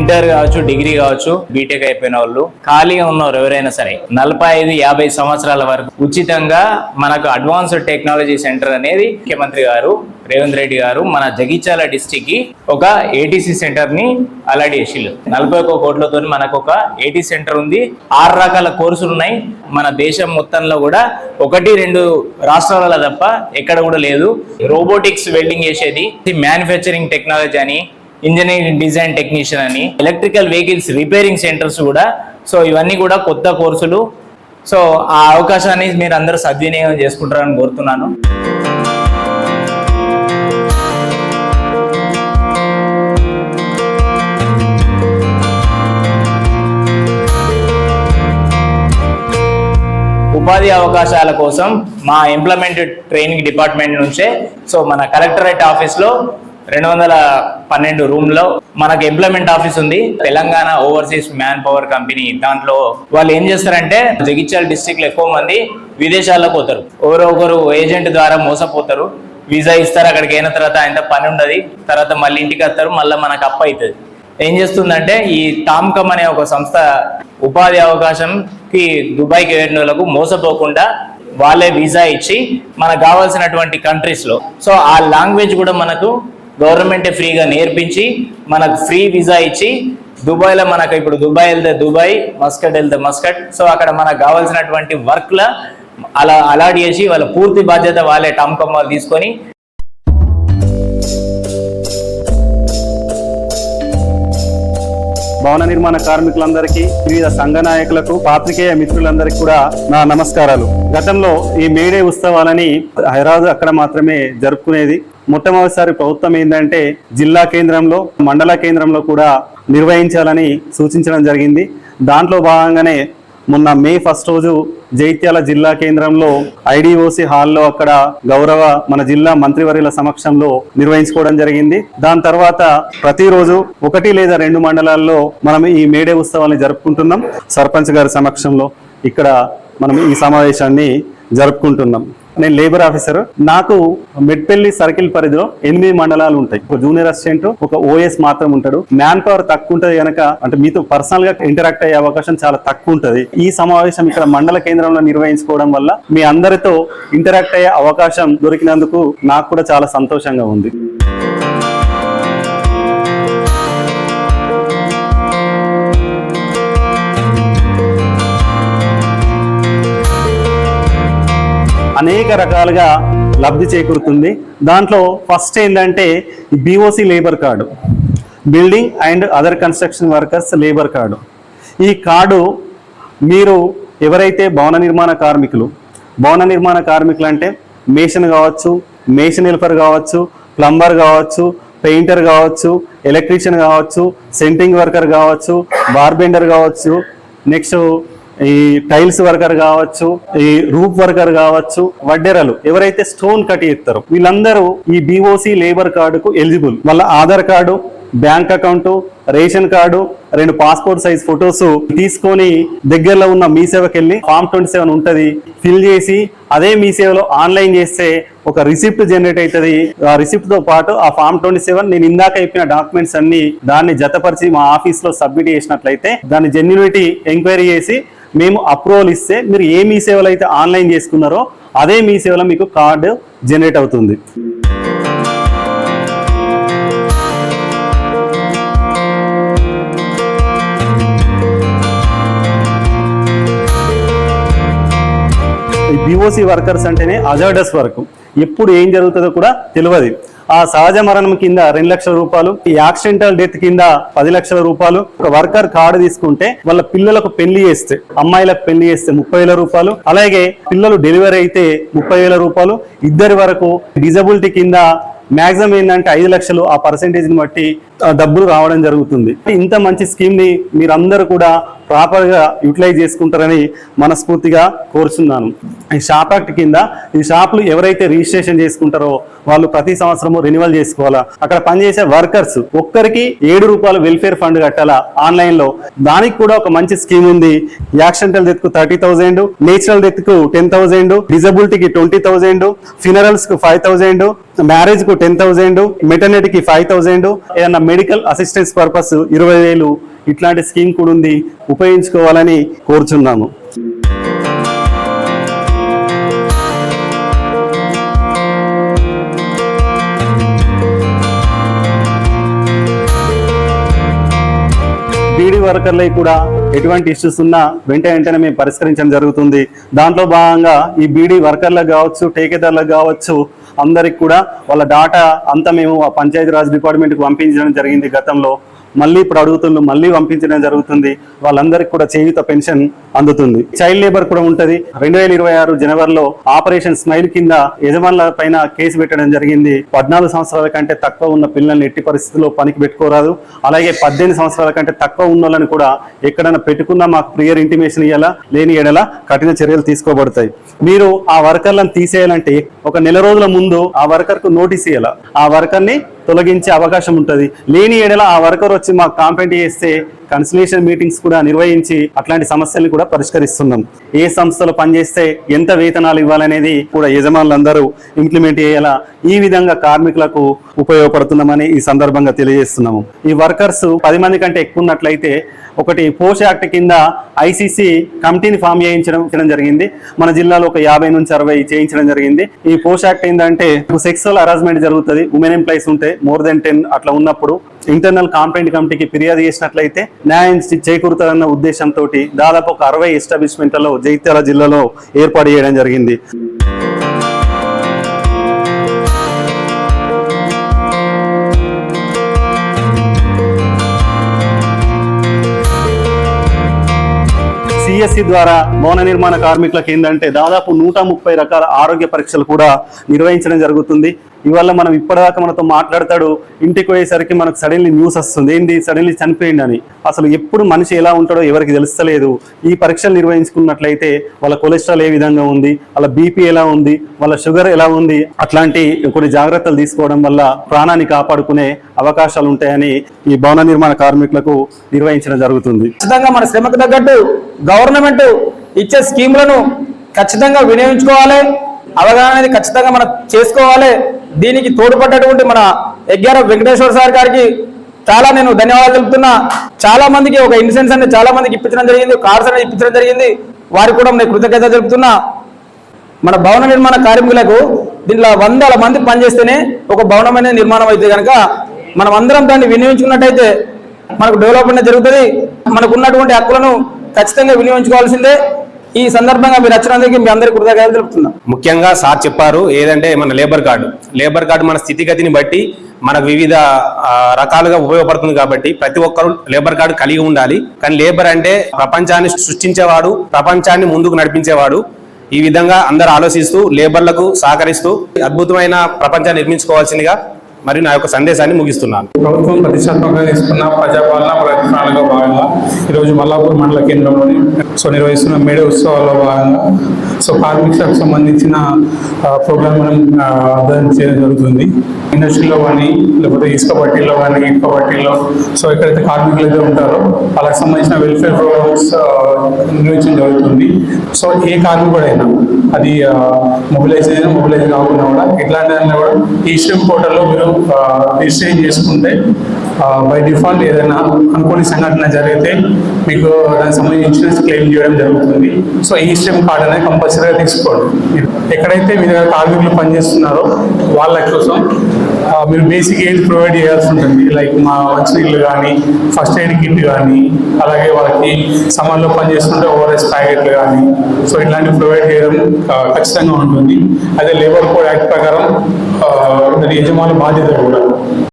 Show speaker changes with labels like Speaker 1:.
Speaker 1: Inter కావచ్చు, degree కావచ్చు, BTech అయిపోయిన వాళ్ళు, ఖాళీగా ఉన్నవారు ఎవరైనా సరే 45-50 సంవత్సరాల వరకు ఉచితంగా మనకు అడ్వాన్స్డ్ టెక్నాలజీ సెంటర్ అనేది ముఖ్యమంత్రి గారు రేవంత్ రెడ్డి గారు మన జగిత్యాల డిస్ట్రిక్ట్ కి ఒక ఏటీసీ సెంటర్ ని అలాట్ చేసిల్లు. 41 కోట్లతో మనకు ఒక ఏటీ సెంటర్ ఉంది. 6 రకాల కోర్సులు ఉన్నాయి. మన దేశం మొత్తంలో కూడా 1-2 రాష్ట్రాలలో తప్ప ఎక్కడ కూడా లేదు. రోబోటిక్స్ వెల్డింగ్ చేసేది, మ్యానుఫ్యాక్చరింగ్ టెక్నాలజీ అని, ఇంజనీరింగ్ డిజైన్ టెక్నీషియన్ అని, ఎలక్ట్రికల్ వెహికల్స్ రిపేరింగ్ సెంటర్స్ కూడా. సో ఇవన్నీ కూడా కొత్త కోర్సులు. సో ఆ అవకాశాన్ని మీరు అందరూ సద్వినియోగం చేసుకుంటారని కోరుతున్నాను. ఉపాధి అవకాశాల కోసం మా ఎంప్లాయ్మెంట్ ట్రైనింగ్ డిపార్ట్మెంట్ నుంచే సో మన కలెక్టరేట్ ఆఫీస్లో 212 రూమ్లో మనకు ఎంప్లాయ్మెంట్ ఆఫీస్ ఉంది. Telangana overseas man power company. దాంట్లో వాళ్ళు ఏం చేస్తారంటే జగిత్యాల డిస్ట్రిక్ట్ లో ఎక్కువ మంది విదేశాలకు పోతారు. ఒకరు ఏజెంట్ ద్వారా మోసపోతారు. వీసా ఇస్తారు, అక్కడికి అయిన తర్వాత ఆయన పని ఉండదు, తర్వాత మళ్ళీ ఇంటికి వస్తారు, మళ్ళీ మనకు అప్పు అవుతుంది. ఏం చేస్తుందంటే ఈ టామ్కమ్ అనే ఒక సంస్థ ఉపాధి అవకాశంకి దుబాయ్కి వెళ్ళిన వాళ్ళకు మోసపోకుండా వాళ్ళే వీసా ఇచ్చి మనకు కావాల్సినటువంటి కంట్రీస్లో సో ఆ లాంగ్వేజ్ కూడా మనకు గవర్నమెంటే ఫ్రీగా నేర్పించి మనకు ఫ్రీ వీసా ఇచ్చి దుబాయ్లో మనకు ఇప్పుడు దుబాయ్ వెళ్తే దుబాయ్, మస్కట్ వెళ్తే మస్కట్, సో అక్కడ మనకు కావాల్సినటువంటి వర్క్ల అలా అలాట్ చేసి వాళ్ళ పూర్తి బాధ్యత వాళ్ళే టామ్కమ్ వాళ్ళు తీసుకొని
Speaker 2: భవన నిర్మాణ కార్మికులందరికీ, వివిధ సంఘ నాయకులకు, పాత్రికేయ మిత్రులందరికీ కూడా నా నమస్కారాలు. గతంలో ఈ మేడే ఉత్సవాలని హైదరాబాద్ అక్కడ మాత్రమే జరుపుకునేది. మొట్టమొదటిసారి ప్రభుత్వం ఏంటంటే జిల్లా కేంద్రంలో, మండల కేంద్రంలో కూడా నిర్వహించాలని సూచించడం జరిగింది. దాంట్లో భాగంగానే మొన్న మే 1 రోజు జగిత్యాల జిల్లా కేంద్రంలో ఐడిఓసి హాల్లో అక్కడ గౌరవ మన జిల్లా మంత్రివర్యుల సమక్షంలో నిర్వహించుకోవడం జరిగింది. దాని తర్వాత ప్రతిరోజు 1 లేదా 2 మండలాల్లో మనం ఈ మేడే ఉత్సవాన్ని జరుపుకుంటున్నాం. సర్పంచ్ గారి సమక్షంలో ఇక్కడ మనం ఈ సమావేశాన్ని జరుపుకుంటున్నాం. నేను లేబర్ ఆఫీసర్. నాకు మెట్పల్లి సర్కిల్ పరిధిలో 8 మండలాలు ఉంటాయి. ఒక జూనియర్ అసిస్టెంట్, ఒక ఓఎస్ మాత్రం ఉంటాడు. మ్యాన్ పవర్ తక్కువ ఉంటది కనుక అంటే మీతో పర్సనల్ గా ఇంటరాక్ట్ అయ్యే అవకాశం చాలా తక్కువ ఉంటది. ఈ సమావేశం ఇక్కడ మండల కేంద్రంలో నిర్వహించుకోవడం వల్ల మీ అందరితో ఇంటరాక్ట్ అయ్యే అవకాశం దొరికినందుకు నాకు కూడా చాలా సంతోషంగా ఉంది. అనేక రకాలుగా లబ్ధి చేకూరుతుంది. దాంట్లో ఫస్ట్ ఏంటంటే BOC labour card, building and other construction workers labour card. ఈ కార్డు మీరు ఎవరైతే భవన నిర్మాణ కార్మికులు అంటే మేషన్ కావచ్చు, మేషన్ హెల్పర్ కావచ్చు, ప్లంబర్ కావచ్చు, పెయింటర్ కావచ్చు, ఎలక్ట్రీషియన్ కావచ్చు, సెంటింగ్ వర్కర్ కావచ్చు, బార్బెండర్ కావచ్చు, నెక్స్ట్ ఈ టైల్స్ వర్కర్ కావచ్చు, ఈ రూఫ్ వర్కర్ కావచ్చు, వడ్డెరలు ఎవరైతే స్టోన్ కట్టి ఇస్తారో వీళ్ళందరూ ఈ బీఓసి లేబర్ కార్డుకు ఎలిజిబుల్. వాళ్ళ Aadhaar card, bank account, ration card, 2 passport size photos తీసుకొని దగ్గరలో ఉన్న మీ సేవకి వెళ్ళి ఫామ్ 27 ఉంటుంది, ఫిల్ చేసి అదే మీ సేవలో ఆన్లైన్ చేస్తే ఒక రిసిప్ట్ జనరేట్ అవుతుంది. ఆ రిసిప్ట్ తో పాటు ఆ ఫామ్ 27 నేను ఇందాక చెప్పిన డాక్యుమెంట్స్ అన్ని దాన్ని జతపరిచి మా ఆఫీస్ లో సబ్మిట్ చేసినట్లయితే దాని జెన్యూనిటీ ఎంక్వైరీ చేసి మేము అప్రూవల్ ఇస్తే మీరు ఏ మీ సేవలు అయితే ఆన్లైన్ చేసుకున్నారో అదే మీ సేవలో మీకు కార్డు జనరేట్ అవుతుంది. బీఓసి వర్కర్స్ అంటేనే అజార్డస్ వర్క్. ఎప్పుడు ఏం జరుగుతుందో కూడా తెలియదు. ఆ సహజ మరణం కింద 2 లక్షల రూపాయలు, ఈ యాక్సిడెంటల్ డెత్ కింద 10 లక్షల రూపాయలు. ఒక వర్కర్ కార్డు తీసుకుంటే వాళ్ళ పిల్లలకు పెళ్లి చేస్తే, అమ్మాయిలకు పెళ్లి చేస్తే 30,000 రూపాయలు, అలాగే పిల్లలు డెలివరీ అయితే 30,000 రూపాయలు. ఇద్దరి వరకు డిజబిలిటీ కింద మ్యాక్సిమం ఏంటంటే 5 లక్షలు ఆ పర్సెంటేజ్ని బట్టి డబ్బులు రావడం జరుగుతుంది. ఇంత మంచి స్కీమ్ని మీరందరూ కూడా ప్రాపర్గా యూటిలైజ్ చేసుకుంటారని మనస్ఫూర్తిగా కోరుచున్నాను. ఈ షాప్ యాక్ట్ కింద ఈ షాపులు ఎవరైతే రిజిస్ట్రేషన్ చేసుకుంటారో వాళ్ళు ప్రతి సంవత్సరము రెన్యువల్ చేసుకోవాలా. అక్కడ పనిచేసే వర్కర్స్ ఒక్కరికి 7 రూపాయలు వెల్ఫేర్ ఫండ్ కట్టాలా ఆన్లైన్లో. దానికి కూడా ఒక మంచి స్కీమ్ ఉంది. యాక్సిడెంటల్ డెత్ కు 30,000, నేచురల్ డెత్ కు 10,000, డిజబిలిటీకి 20,000, ఫినరల్స్ కు 5,000, మ్యారేజ్ కు 10,000, మెటర్నిటీకి 5,000, ఏదన్నా మెడికల్ అసిస్టెన్స్ పర్పస్ 20,000 ఇట్లాంటి స్కీమ్ కూడా ఉంది, ఉపయోగించుకోవాలని కోరుచున్నాము. బీడీ వర్కర్లకి కూడా ఎటువంటి ఇష్యూస్ ఉన్నా వెంటనే మేము పరిష్కరించడం జరుగుతుంది. దాంట్లో భాగంగా ఈ బీడీ వర్కర్లకు కావచ్చు, టేకేదారులకు కావచ్చు, అందరికి కూడా వాళ్ళ డాటా అంతా మేము పంచాయతీరాజ్ డిపార్ట్మెంట్కి పంపించడం జరిగింది గతంలో. మళ్ళీ ఇప్పుడు అడుగుతుండ్రు, మళ్ళీ పంపించడం జరుగుతుంది. వాళ్ళందరికీ కూడా చేయూత పెన్షన్ అందుతుంది. చైల్డ్ లేబర్ కూడా ఉంటుంది. 2026 జనవరిలో ఆపరేషన్ స్మైల్ కింద యజమానుల పైన కేసు పెట్టడం జరిగింది. 14 సంవత్సరాల కంటే తక్కువ ఉన్న పిల్లల్ని ఎట్టి పరిస్థితుల్లో పనికి పెట్టుకోరాదు. అలాగే 18 సంవత్సరాల కంటే తక్కువ ఉన్న వాళ్ళని కూడా ఎక్కడైనా పెట్టుకున్నా మాకు ప్రియర్ ఇంటిమేషన్ ఇవ్వాలా, లేని ఎడల కఠిన చర్యలు తీసుకోబడతాయి. మీరు ఆ వర్కర్లను తీసేయాలంటే ఒక నెల రోజుల ముందు ఆ వర్కర్కు నోటీస్ ఇవ్వాలా, ఆ వర్కర్ని తొలగించే అవకాశం ఉంటుంది. లేని ఏడల ఆ వర్కర్ వచ్చి మాకు కాంప్లైంట్ చేస్తే కన్సల్టేషన్ మీటింగ్స్ కూడా నిర్వహించి అట్లాంటి సమస్యలను కూడా పరిష్కరిస్తున్నాం. ఏ సంస్థలో పనిచేస్తే ఎంత వేతనాలు ఇవ్వాలనేది కూడా యజమానులందరూ ఇంప్లిమెంట్ చేయాలా. ఈ విధంగా కార్మికులకు ఉపయోగపడుతున్నామని ఈ సందర్భంగా తెలియజేస్తున్నాము. ఈ వర్కర్స్ 10 మంది కంటే ఎక్కువ ఉన్నట్లయితే ఒకటి పోష్ యాక్ట్ కింద ఐసీసీ కమిటీని ఫామ్ చేయించడం జరిగింది. మన జిల్లాలో ఒక 50 నుంచి 60 చేయించడం జరిగింది. ఈ పోష్ యాక్ట్ ఏంటంటే సెక్సువల్ హరాస్మెంట్ జరుగుతుంది, ఉమెన్ ఎంప్లాయీస్ ఉంటే more than 10 అట్లా ఉన్నప్పుడు ఇంటర్నల్ కాంప్లైంట్ కమిటీకి ఫిర్యాదు చేసినట్లయితే న్యాయం చేకూరుతారన్న ఉద్దేశంతో దాదాపు ఒక 60 ఎస్టాబ్లిష్మెంట్లలో జగిత్యాల జిల్లాలో ఏర్పాటు చేయడం జరిగింది. సిఎస్సి ద్వారా భవన నిర్మాణ కార్మికులకు ఏంటంటే దాదాపు 130 రకాల ఆరోగ్య పరీక్షలు కూడా నిర్వహించడం జరుగుతుంది. ఇవాళ మనం ఇప్పటిదాకా మనతో మాట్లాడతాడు, ఇంటికి పోయేసరికి మనకు సడన్లీ న్యూస్ వస్తుంది, ఏంది సడన్లీ చనిపోయింది అని. అసలు ఎప్పుడు మనిషి ఎలా ఉంటాడో ఎవరికి తెలుస్తలేదు. ఈ పరీక్షలు నిర్వహించుకున్నట్లయితే వాళ్ళ కొలెస్ట్రాల్ ఏ విధంగా ఉంది, వాళ్ళ బీపీ ఎలా ఉంది, వాళ్ళ షుగర్ ఎలా ఉంది, అట్లాంటి కొన్ని జాగ్రత్తలు తీసుకోవడం వల్ల ప్రాణాన్ని కాపాడుకునే అవకాశాలు ఉంటాయని ఈ భవన నిర్మాణ కార్మికులకు నిర్వహించడం జరుగుతుంది.
Speaker 3: ఖచ్చితంగా మన శ్రమకు తగ్గట్టు గవర్నమెంట్ ఇచ్చే స్కీములను ఖచ్చితంగా వినియోగించుకోవాలి. అవగాహన అనేది ఖచ్చితంగా మనం చేసుకోవాలి. దీనికి తోడ్పడ్డటువంటి మన ఎగ్గార వెంకటేశ్వర సార్ గారికి చాలా నేను ధన్యవాదాలు తెలుపుతున్నా. చాలా మందికి ఒక ఇన్సూరెన్స్ అనేది చాలా మందికి ఇప్పించడం జరిగింది, కార్డ్స్ అనేది ఇప్పించడం జరిగింది. వారికి కూడా నేను కృతజ్ఞత తెలుపుతున్నా. మన భవన నిర్మాణ కార్మికులకు దీంట్లో 100 మంది పనిచేస్తేనే ఒక భవనం అనేది నిర్మాణం అయితే కనుక మనం అందరం దాన్ని వినియోగించుకున్నట్టయితే మనకు డెవలప్మెంట్ జరుగుతుంది. మనకు ఉన్నటువంటి హక్కులను ఖచ్చితంగా వినియోగించుకోవాల్సిందే. ఈ సందర్భంగా మీరు వచ్చినందుకు మీ అందరికీ కృతజ్ఞతలు తెలుపుతున్నాం.
Speaker 4: ముఖ్యంగా సార్ చెప్పారు ఏదంటే మన లేబర్ కార్డు మన స్థితిగతిని బట్టి మనకు వివిధ రకాలుగా ఉపయోగపడుతుంది. కాబట్టి ప్రతి ఒక్కరు లేబర్ కార్డు కలిగి ఉండాలి. కానీ లేబర్ అంటే ప్రపంచాన్ని సృష్టించేవాడు, ప్రపంచాన్ని ముందుకు నడిపించేవాడు. ఈ విధంగా అందరూ ఆలోచిస్తూ లేబర్లకు సహకరిస్తూ అద్భుతమైన ప్రపంచాన్ని నిర్మించుకోవాల్సిందిగా మరియు నా యొక్క సందేశాన్ని ముగిస్తున్నాను.
Speaker 5: ప్రభుత్వం ప్రతిష్టాత్మకంగా తీసుకున్న ప్రజాపాలన ప్రయత్నాలుగా భాగంగా ఈరోజు మల్లాపూర్ మండల కేంద్రంలోని నిర్వహిస్తున్న మేడే ఉత్సవాల్లో భాగంగా కార్మికులకు సంబంధించిన ప్రోగ్రామ్ మనం అధ్యయనం చేయడం జరుగుతుంది. ఇండస్ట్రీలో కానీ లేకపోతే ఇసుక బట్టీల్లో కానీ ఇటుక బట్టీల్లో ఎక్కడైతే కార్మికులు అయితే ఉంటారో వాళ్ళకి సంబంధించిన వెల్ఫేర్ ప్రోగ్రామ్స్ నిర్వహించడం జరుగుతుంది. ఏ కార్మికుడైనా అది మొబిలైజ్ కాకుండా కూడా ఇట్లాంటి కూడా ఈ స్ట్రీమ్ పోర్టల్లో మీరు రిజిస్ట్రేషన్ చేసుకుంటే బై డిఫాల్ట్ ఏదైనా అనుకోని సంఘటన జరిగితే మీకు దానికి సంబంధించి ఇన్సూరెన్స్ క్లెయిమ్ చేయడం జరుగుతుంది. ఈ స్ట్రీమ్ కార్డ్ అనేది కంపల్సరీగా తీసుకోండి. ఎక్కడైతే మీ దగ్గర కార్మికులు పనిచేస్తున్నారో వాళ్ళ కోసం మీరు బేసిక్ ఎయిడ్ ప్రొవైడ్ చేయాల్సి ఉంటుంది. లైక్ మా మంచినీళ్ళు కానీ, ఫస్ట్ ఎయిడ్ కిట్ కానీ, అలాగే వాళ్ళకి సమ్మర్లో పనిచేస్తుంటే ఓఆర్ఎస్ ప్యాకెట్లు కానీ ఇట్లాంటివి ప్రొవైడ్ చేయడం ఖచ్చితంగా ఉంటుంది. అదే లేబర్ కోడ్ యాక్ట్ ప్రకారం యజమాని బాధ్యత కూడా.